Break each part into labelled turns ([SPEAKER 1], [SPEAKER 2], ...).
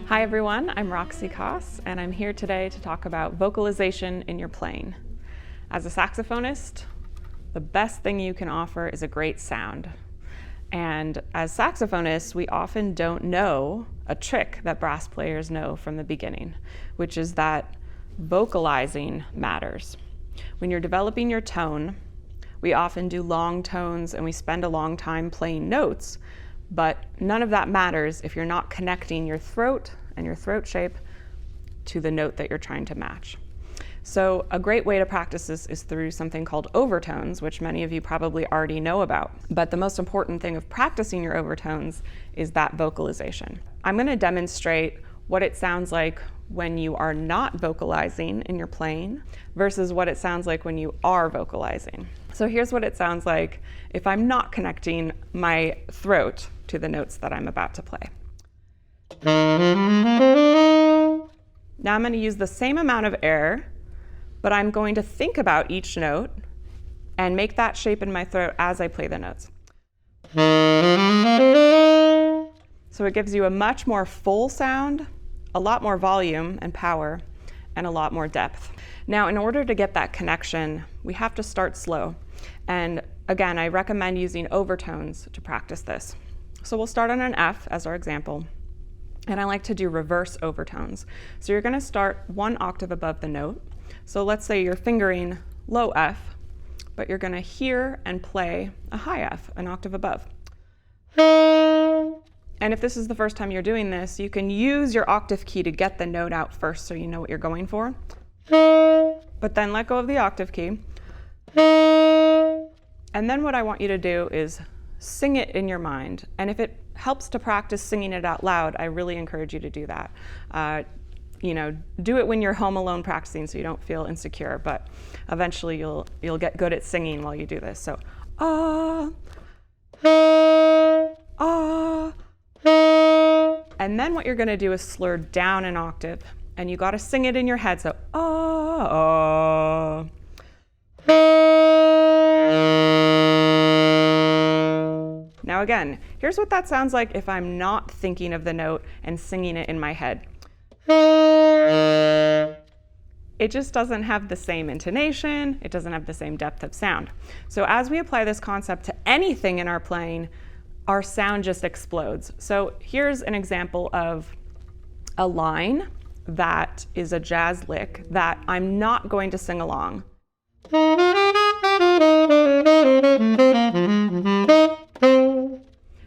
[SPEAKER 1] Hi everyone, I'm Roxy Coss, and I'm here today to talk about vocalization in your playing. As a saxophonist, the best thing you can offer is a great sound. And as saxophonists, we often don't know a trick that brass players know from the beginning, which is that vocalizing matters. When you're developing your tone, we often do long tones and we spend a long time playing notes, but none of that matters if you're not connecting your throat and your throat shape to the note that you're trying to match. So a great way to practice this is through something called overtones, which many of you probably already know about. But the most important thing of practicing your overtones is that vocalization. I'm going to demonstrate what it sounds like when you are not vocalizing in your playing versus what it sounds like when you are vocalizing. So here's what it sounds like if I'm not connecting my throat to the notes that I'm about to play. Now I'm going to use the same amount of air, but I'm going to think about each note and make that shape in my throat as I play the notes. So it gives you a much more full sound, a lot more volume and power, and a lot more depth. Now, in order to get that connection, we have to start slow. And again, I recommend using overtones to practice this. So we'll start on an F as our example. And I like to do reverse overtones. So you're going to start one octave above the note. So let's say you're fingering low F, but you're going to hear and play a high F, an octave above. And if this is the first time you're doing this, you can use your octave key to get the note out first so you know what you're going for. But then let go of the octave key. And then what I want you to do is sing it in your mind. And if it helps to practice singing it out loud, I really encourage you to do that. Do it when you're home alone practicing so you don't feel insecure, but eventually you'll get good at singing while you do this. So, ah, ah. And then what you're going to do is slur down an octave, and you got to sing it in your head. So, ah, ah. Now again, here's what that sounds like if I'm not thinking of the note and singing it in my head. It just doesn't have the same intonation, it doesn't have the same depth of sound. So as we apply this concept to anything in our playing, our sound just explodes. So here's an example of a line that is a jazz lick that I'm not going to sing along.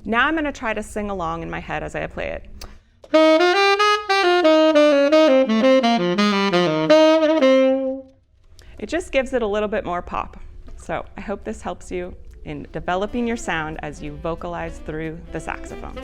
[SPEAKER 1] Now I'm going to try to sing along in my head as I play it. It just gives it a little bit more pop. So I hope this helps you in developing your sound as you vocalize through the saxophone.